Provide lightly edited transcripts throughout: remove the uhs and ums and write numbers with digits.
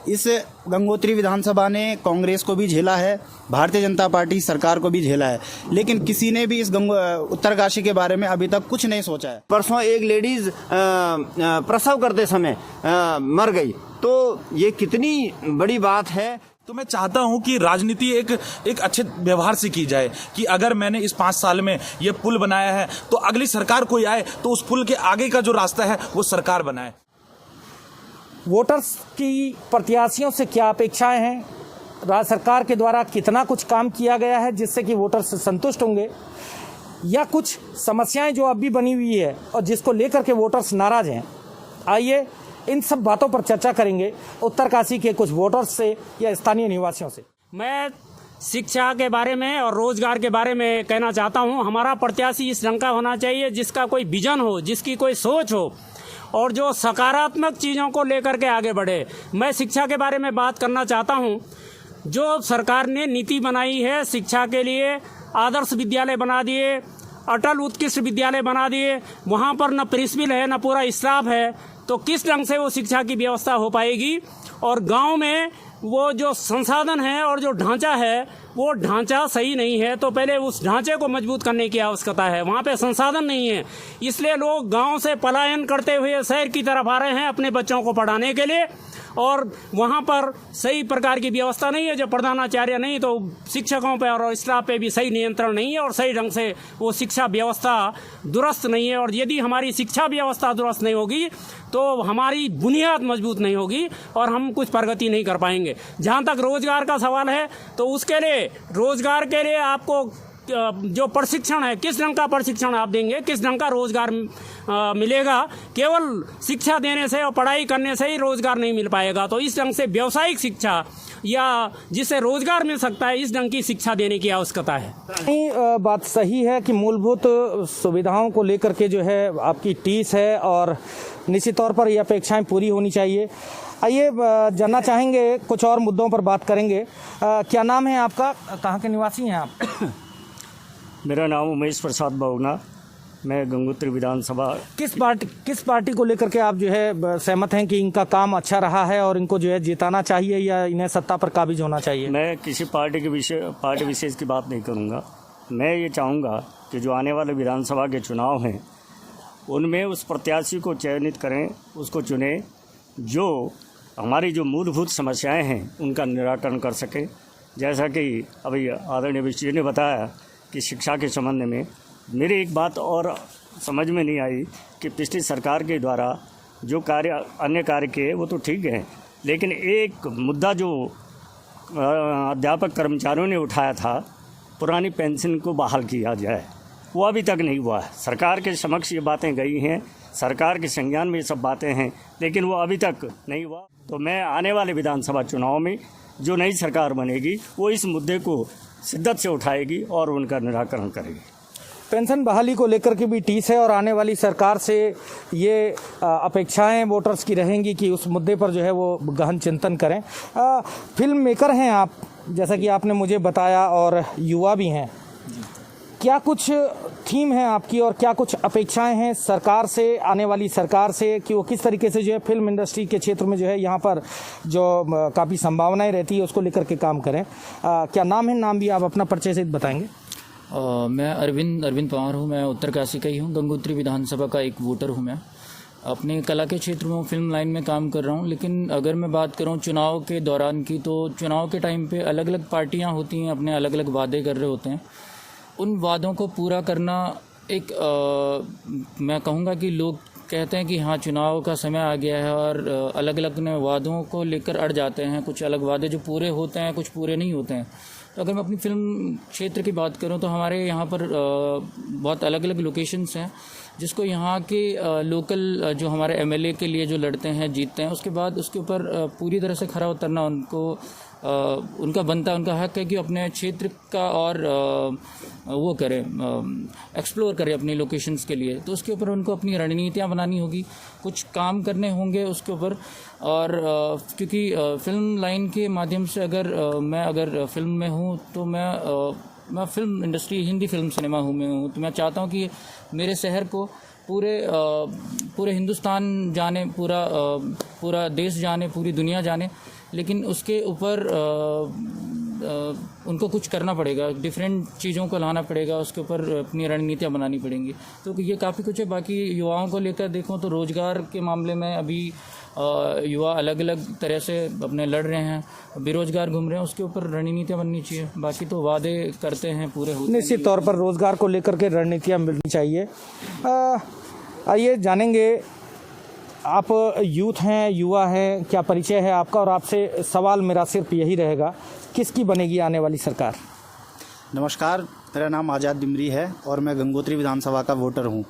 इस गंगोत्री विधानसभा ने कांग्रेस को भी झेला है, भारतीय जनता पार्टी सरकार को भी झेला है, लेकिन किसी ने भी इस उत्तरकाशी के बारे में अभी तक कुछ नहीं सोचा है। परसों एक लेडीज प्रसव करते समय मर गई, तो ये कितनी बड़ी बात है। तो मैं चाहता हूं कि राजनीति एक अच्छे व्यवहार से की जाए कि अगर मैंने इस 5 साल में ये पुल बनाया है तो अगली सरकार कोई आए तो उस पुल के आगे का जो रास्ता है वो सरकार बनाए। वोटर्स की प्रत्याशियों से क्या अपेक्षाएं हैं, राज्य सरकार के द्वारा कितना कुछ काम किया गया है जिससे कि वोटर्स संतुष्ट होंगे, या कुछ समस्याएं जो अब भी बनी हुई है और जिसको लेकर के वोटर्स नाराज हैं। आइए इन सब बातों पर चर्चा करेंगे उत्तरकाशी के कुछ वोटर्स से या स्थानीय निवासियों से। मैं शिक्षा के बारे में और रोजगार के बारे में कहना चाहता हूं। हमारा प्रत्याशी इस रंग का होना चाहिए जिसका कोई विजन हो, जिसकी कोई सोच हो और जो सकारात्मक चीज़ों को लेकर के आगे बढ़े। मैं शिक्षा के बारे में बात करना चाहता हूं। जो सरकार ने नीति बनाई है शिक्षा के लिए, आदर्श विद्यालय बना दिए, अटल उत्कृष्ट विद्यालय बना दिए, वहाँ पर न प्रिंसिपल है न पूरा स्टाफ है, तो किस ढंग से वो शिक्षा की व्यवस्था हो पाएगी। और गांव में वो जो संसाधन है और जो ढांचा है वो ढांचा सही नहीं है, तो पहले उस ढांचे को मजबूत करने की आवश्यकता है। वहाँ पे संसाधन नहीं है, इसलिए लोग गांव से पलायन करते हुए शहर की तरफ आ रहे हैं अपने बच्चों को पढ़ाने के लिए, और वहाँ पर सही प्रकार की व्यवस्था नहीं है। जो प्रधानाचार्य नहीं तो शिक्षकों पे और स्टाफ पे भी सही नियंत्रण नहीं है और सही ढंग से वो शिक्षा व्यवस्था दुरुस्त नहीं है। और यदि हमारी शिक्षा व्यवस्था दुरुस्त नहीं होगी तो हमारी बुनियाद मजबूत नहीं होगी और हम कुछ प्रगति नहीं कर पाएंगे। जहाँ तक रोजगार का सवाल है तो उसके लिए, रोजगार के लिए आपको जो प्रशिक्षण है, किस ढंग का प्रशिक्षण आप देंगे, किस ढंग का रोजगार मिलेगा। केवल शिक्षा देने से और पढ़ाई करने से ही रोजगार नहीं मिल पाएगा, तो इस ढंग से व्यावसायिक शिक्षा या जिससे रोजगार मिल सकता है, इस ढंग की शिक्षा देने की आवश्यकता है। बात सही है कि मूलभूत सुविधाओं को लेकर के जो है आपकी टीस है और निश्चित तौर पर ये अपेक्षाएं पूरी होनी चाहिए। आइए जानना चाहेंगे, कुछ और मुद्दों पर बात करेंगे। क्या नाम है आपका, कहाँ के निवासी हैं आप? मेरा नाम उमेश प्रसाद बहुगुणा, मैं गंगोत्री विधानसभा। किस पार्टी को लेकर के आप जो है सहमत हैं कि इनका काम अच्छा रहा है और इनको जो है जिताना चाहिए या इन्हें सत्ता पर काबिज होना चाहिए? मैं किसी पार्टी विशेष की बात नहीं करूंगा। मैं ये चाहूँगा कि जो आने वाले विधानसभा के चुनाव हैं उनमें उस प्रत्याशी को चयनित करें, उसको चुनें जो हमारी जो मूलभूत समस्याएं हैं उनका निराकरण कर सके। जैसा कि अभी आदरणीय विष्ट जी ने बताया कि शिक्षा के संबंध में मेरी एक बात और समझ में नहीं आई कि पिछली सरकार के द्वारा जो अन्य कार्य किए वो तो ठीक है, लेकिन एक मुद्दा जो अध्यापक कर्मचारियों ने उठाया था, पुरानी पेंशन को बहाल किया जाए, वो अभी तक नहीं हुआ है। सरकार के समक्ष ये बातें गई हैं, सरकार के संज्ञान में ये सब बातें हैं, लेकिन वो अभी तक नहीं हुआ। तो मैं आने वाले विधानसभा चुनाव में जो नई सरकार बनेगी वो इस मुद्दे को शिद्दत से उठाएगी और उनका निराकरण करेगी। पेंशन बहाली को लेकर के भी टीस है और आने वाली सरकार से ये अपेक्षाएं वोटर्स की रहेंगी कि उस मुद्दे पर जो है वो गहन चिंतन करें। फिल्म मेकर हैं आप, जैसा कि आपने मुझे बताया, और युवा भी हैं। क्या कुछ थीम है आपकी और क्या कुछ अपेक्षाएं हैं सरकार से, आने वाली सरकार से, कि वो किस तरीके से जो है फिल्म इंडस्ट्री के क्षेत्र में जो है यहाँ पर जो काफ़ी संभावनाएं रहती है उसको लेकर के काम करें? क्या नाम है, नाम भी आप अपना परिचय से बताएंगे? मैं अरविंद पवार हूँ। मैं उत्तरकाशी का ही हूँ, गंगोत्री विधानसभा का एक वोटर हूँ। मैं अपने कला के क्षेत्र में फिल्म लाइन में काम कर रहा हूँ। लेकिन अगर मैं बात करूँ चुनाव के दौरान की, तो चुनाव के टाइम पे अलग अलग पार्टियाँ होती हैं, अपने अलग अलग वादे कर रहे होते हैं। उन वादों को पूरा करना एक मैं कहूँगा कि लोग कहते हैं कि हाँ चुनाव का समय आ गया है और अलग अलग वादों को लेकर अड़ जाते हैं। कुछ अलग वादे जो पूरे होते हैं, कुछ पूरे नहीं होते हैं। तो अगर मैं अपनी फिल्म क्षेत्र की बात करूं तो हमारे यहाँ पर बहुत अलग अलग लोकेशंस हैं जिसको यहाँ के लोकल जो हमारे एमएलए के लिए जो लड़ते हैं, जीतते हैं, उसके बाद उसके ऊपर पूरी तरह से खरा उतरना उनका बनता, उनका हक है कि अपने क्षेत्र का और वो करें, एक्सप्लोर करें अपनी लोकेशंस के लिए। तो उसके ऊपर उनको अपनी रणनीतियाँ बनानी होगी, कुछ काम करने होंगे उसके ऊपर। और क्योंकि फिल्म लाइन के माध्यम से अगर फिल्म में हूँ तो मैं film industry, Hindi film cinema में हूँ, तो मैं चाहता हूँ कि मेरे शहर को पूरे हिंदुस्तान जाने, पूरा देश जाने, पूरी दुनिया जाने, लेकिन उसके ऊपर उनको कुछ करना पड़ेगा, डिफरेंट चीज़ों को लाना पड़ेगा, उसके ऊपर अपनी रणनीतियाँ बनानी पड़ेंगी। तो ये काफ़ी कुछ है। बाकी युवाओं को लेकर देखो तो रोज़गार के मामले में अभी युवा अलग अलग तरह से अपने लड़ रहे हैं, बेरोजगार घूम रहे हैं, उसके ऊपर रणनीतियाँ बननी चाहिए। बाकी तो वादे करते हैं, पूरे होते हैं। निश्चित तौर पर रोज़गार को लेकर के रणनीतियाँ मिलनी चाहिए। आइए जानेंगे, आप यूथ हैं, युवा हैं, क्या परिचय है आपका? और आपसे सवाल मेरा सिर्फ यही रहेगा, किसकी बनेगी आने वाली सरकार? नमस्कार, मेरा नाम आज़ाद डिमरी है और मैं गंगोत्री विधानसभा का वोटर हूं।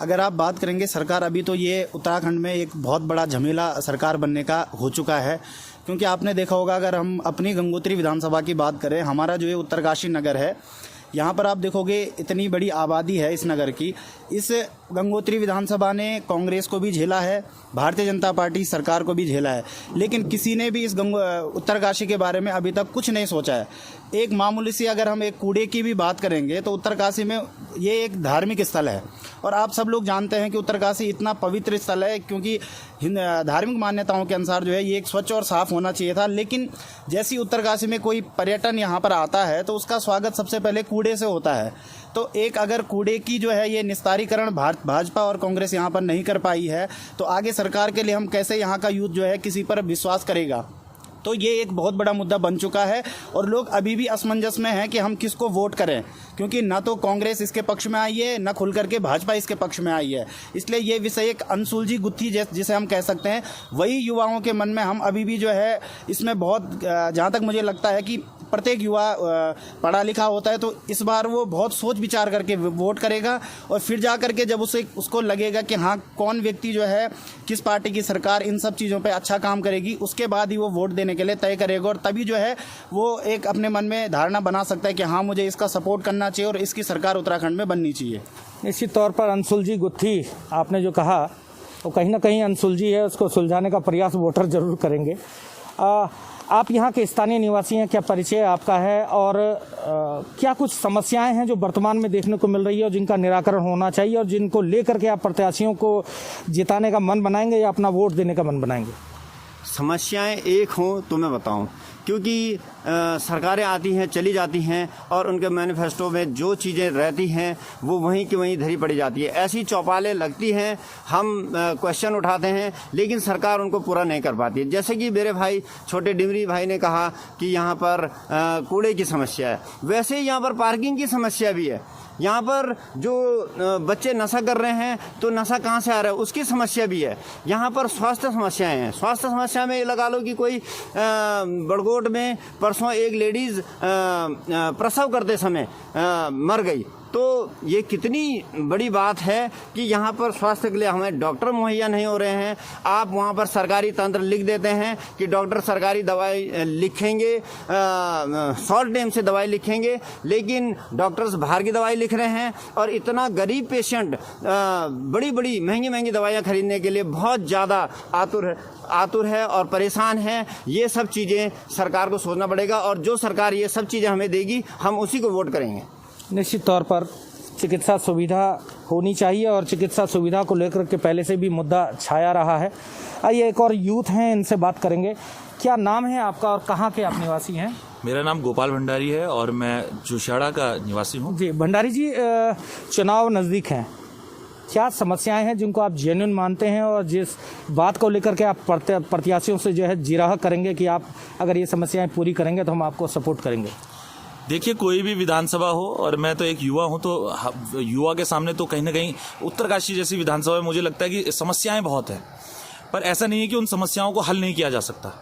अगर आप बात करेंगे सरकार, अभी तो ये उत्तराखंड में एक बहुत बड़ा झमेला सरकार बनने का हो चुका है, क्योंकि आपने देखा होगा, अगर हम अपनी गंगोत्री विधानसभा की बात करें, हमारा जो ये उत्तरकाशी नगर है, यहाँ पर आप देखोगे इतनी बड़ी आबादी है इस नगर की। इस गंगोत्री विधानसभा ने कांग्रेस को भी झेला है, भारतीय जनता पार्टी सरकार को भी झेला है, लेकिन किसी ने भी इस उत्तरकाशी के बारे में अभी तक कुछ नहीं सोचा है। एक मामूली सी अगर हम एक कूड़े की भी बात करेंगे तो उत्तरकाशी में ये एक धार्मिक स्थल है, और आप सब लोग जानते हैं कि उत्तरकाशी इतना पवित्र स्थल है, क्योंकि धार्मिक मान्यताओं के अनुसार जो है ये एक स्वच्छ और साफ होना चाहिए था। लेकिन जैसी उत्तरकाशी में कोई पर्यटन यहाँ पर आता है तो उसका स्वागत सबसे पहले कूड़े से होता है। तो एक अगर कूड़े की जो है ये निस्तारीकरण भाजपा और कांग्रेस यहाँ पर नहीं कर पाई है, तो आगे सरकार के लिए हम कैसे यहाँ का यूथ जो है किसी पर विश्वास करेगा? तो ये एक बहुत बड़ा मुद्दा बन चुका है, और लोग अभी भी असमंजस में हैं कि हम किसको वोट करें, क्योंकि ना तो कांग्रेस इसके पक्ष में आई है, ना खुल करके भाजपा इसके पक्ष में आई है। इसलिए ये विषय एक अनसुलझी गुत्थी जिसे हम कह सकते हैं, वही युवाओं के मन में हम अभी भी जो है इसमें बहुत, जहाँ तक मुझे लगता है कि प्रत्येक युवा पढ़ा लिखा होता है, तो इस बार वो बहुत सोच विचार करके वोट करेगा, और फिर जा करके जब उसको लगेगा कि हाँ कौन व्यक्ति जो है, किस पार्टी की सरकार इन सब चीज़ों पे अच्छा काम करेगी, उसके बाद ही वो वोट देने के लिए तय करेगा, और तभी जो है वो एक अपने मन में धारणा बना सकता है कि हाँ मुझे इसका सपोर्ट करना चाहिए और इसकी सरकार उत्तराखंड में बननी चाहिए। निश्चित तौर पर अनसुलझी गुत्थी आपने जो कहा वो कहीं ना कहीं अनसुलझी है, उसको सुलझाने का प्रयास वोटर जरूर करेंगे। आप यहाँ के स्थानीय निवासी हैं, क्या परिचय आपका है, और क्या कुछ समस्याएं हैं जो वर्तमान में देखने को मिल रही है और जिनका निराकरण होना चाहिए, और जिनको लेकर के आप प्रत्याशियों को जिताने का मन बनाएंगे या अपना वोट देने का मन बनाएंगे? समस्याएं एक हों तो मैं बताऊं, क्योंकि सरकारें आती हैं चली जाती हैं और उनके मैनिफेस्टो में जो चीज़ें रहती हैं वो वहीं की वहीं धरी पड़ी जाती है। ऐसी चौपालें लगती हैं, हम क्वेश्चन उठाते हैं, लेकिन सरकार उनको पूरा नहीं कर पाती है। जैसे कि मेरे भाई छोटे डिमरी भाई ने कहा कि यहाँ पर कूड़े की समस्या है, वैसे ही यहाँ पर पार्किंग की समस्या भी है। यहाँ पर जो बच्चे नशा कर रहे हैं तो नशा कहाँ से आ रहा है उसकी समस्या भी है। यहाँ पर स्वास्थ्य समस्याएं हैं। स्वास्थ्य समस्या में ये लगा लो कि कोई बड़गोट में परसों एक लेडीज़ प्रसव करते समय मर गई, तो ये कितनी बड़ी बात है कि यहाँ पर स्वास्थ्य के लिए हमें डॉक्टर मुहैया नहीं हो रहे हैं। आप वहाँ पर सरकारी तंत्र लिख देते हैं कि डॉक्टर सरकारी दवाई लिखेंगे, शॉर्ट नेम से दवाई लिखेंगे, लेकिन डॉक्टर्स बाहर की दवाई लिख रहे हैं, और इतना गरीब पेशेंट बड़ी बड़ी महंगी महंगी दवाइयाँ खरीदने के लिए बहुत ज़्यादा आतुर है और परेशान है। ये सब चीज़ें सरकार को सोचना पड़ेगा, और जो सरकार ये सब चीज़ें हमें देगी हम उसी को वोट करेंगे। निश्चित तौर पर चिकित्सा सुविधा होनी चाहिए, और चिकित्सा सुविधा को लेकर के पहले से भी मुद्दा छाया रहा है। आइए एक और यूथ हैं, इनसे बात करेंगे। क्या नाम है आपका और कहाँ के आप निवासी हैं? मेरा नाम गोपाल भंडारी है और मैं जोशियाड़ा का निवासी हूँ। जी भंडारी जी, चुनाव नज़दीक हैं, क्या समस्याएं हैं जिनको आप जेन्युइन मानते हैं, और जिस बात को लेकर के आप प्रत्याशियों से जो है जिराह करेंगे कि आप अगर ये समस्याएं पूरी करेंगे तो हम आपको सपोर्ट करेंगे? देखिए, कोई भी विधानसभा हो, और मैं तो एक युवा हूं, तो युवा के सामने तो कहीं ना कहीं उत्तरकाशी जैसी विधानसभा में मुझे लगता है कि समस्याएं बहुत हैं, पर ऐसा नहीं है कि उन समस्याओं को हल नहीं किया जा सकता।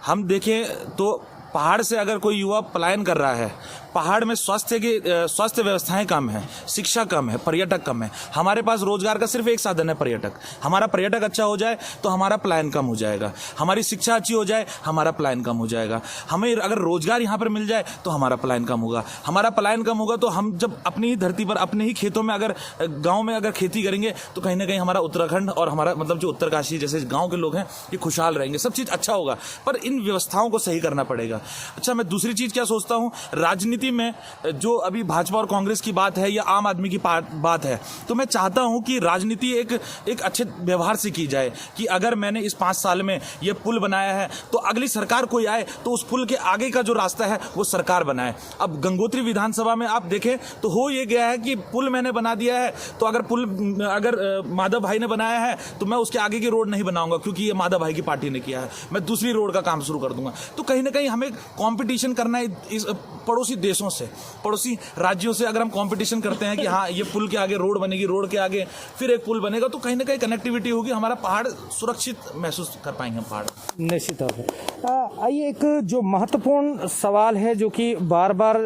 हम देखें तो पहाड़ से अगर कोई युवा पलायन कर रहा है, पहाड़ में स्वास्थ्य व्यवस्थाएं कम है, शिक्षा कम है, पर्यटक कम है। हमारे पास रोजगार का सिर्फ एक साधन है पर्यटक। हमारा पर्यटक अच्छा हो जाए तो हमारा पलायन कम हो जाएगा, हमारी शिक्षा अच्छी हो जाए हमारा पलायन कम हो जाएगा, हमें अगर रोजगार यहाँ पर मिल जाए तो हमारा पलायन कम होगा। हमारा पलायन कम होगा तो हम जब अपनी ही धरती पर अपने ही खेतों में अगर गाँव में अगर खेती करेंगे तो कहीं ना कहीं हमारा उत्तराखंड और हमारा मतलब जो उत्तरकाशी जैसे गाँव के लोग हैं ये खुशहाल रहेंगे, सब चीज़ अच्छा होगा। पर इन व्यवस्थाओं को सही करना पड़ेगा। अच्छा, मैं दूसरी चीज़ क्या सोचता हूँ, राजनीति राजनीति में जो अभी भाजपा और कांग्रेस की बात है या आम आदमी की बात है, तो मैं चाहता हूं कि राजनीति एक अच्छे व्यवहार से की जाए कि अगर मैंने इस 5 साल में ये पुल बनाया है तो अगली सरकार कोई आए तो उस पुल के आगे का जो रास्ता है वो सरकार बनाए। अब गंगोत्री विधानसभा में आप देखें तो हो ये गया है कि पुल मैंने बना दिया है, तो अगर माधव भाई ने बनाया है तो मैं उसके आगे की रोड नहीं बनाऊंगा क्योंकि ये माधव भाई की पार्टी ने किया है, मैं दूसरी रोड का काम शुरू कर दूंगा। तो कहीं ना कहीं हमें कंपटीशन करना है इस पड़ोसी देशों से, पड़ोसी राज्यों से। अगर हम कंपटीशन करते हैं कि हाँ ये पुल के आगे रोड बनेगी, रोड के आगे फिर एक पुल बनेगा, तो कहीं ना कहीं कनेक्टिविटी होगी, हमारा पहाड़ सुरक्षित महसूस कर पाएंगे पहाड़। निश्चित तौर पर आइए एक जो महत्वपूर्ण सवाल है जो कि बार बार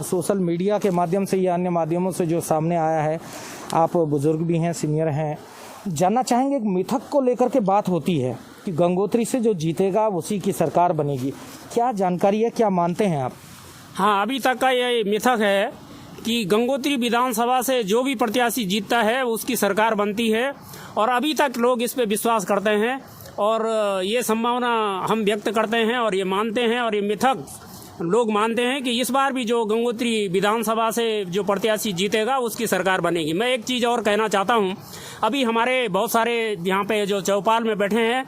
सोशल मीडिया के माध्यम से या अन्य माध्यमों से जो सामने आया है, आप बुजुर्ग भी हैं, सीनियर हैं, जानना चाहेंगे। एक मिथक को लेकर के बात होती है कि गंगोत्री से जो जीतेगा उसी की सरकार बनेगी, क्या जानकारी है, क्या मानते हैं आप? हाँ, अभी तक का ये मिथक है कि गंगोत्री विधानसभा से जो भी प्रत्याशी जीतता है उसकी सरकार बनती है, और अभी तक लोग इस पे विश्वास करते हैं और ये संभावना हम व्यक्त करते हैं और ये मानते हैं, और ये मिथक लोग मानते हैं कि इस बार भी जो गंगोत्री विधानसभा से जो प्रत्याशी जीतेगा उसकी सरकार बनेगी। मैं एक चीज़ और कहना चाहता हूं, अभी हमारे बहुत सारे यहाँ पे जो चौपाल में बैठे हैं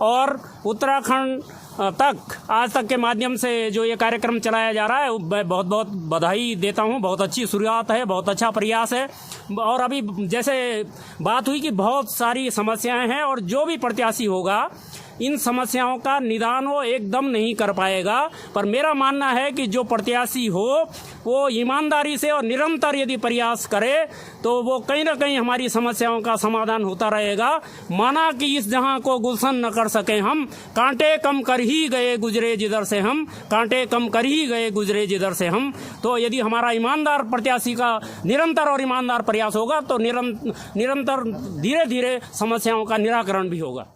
और उत्तराखंड तक आज तक के माध्यम से जो ये कार्यक्रम चलाया जा रहा है, मैं बहुत बहुत बधाई देता हूँ। बहुत अच्छी शुरुआत है, बहुत अच्छा प्रयास है। और अभी जैसे बात हुई कि बहुत सारी समस्याएं हैं और जो भी प्रत्याशी होगा इन समस्याओं का निदान वो एकदम नहीं कर पाएगा, पर मेरा मानना है कि जो प्रत्याशी हो वो ईमानदारी से और निरंतर यदि प्रयास करे तो वो कहीं ना कहीं हमारी समस्याओं का समाधान होता रहेगा। माना कि इस जहां को गुलशन न कर सके हम, कांटे कम कर ही गए गुजरे जिधर से हम, कांटे कम कर ही गए गुजरे जिधर से हम। तो यदि हमारा ईमानदार प्रत्याशी का निरंतर और ईमानदार प्रयास होगा तो निरंतर धीरे धीरे समस्याओं का निराकरण भी होगा।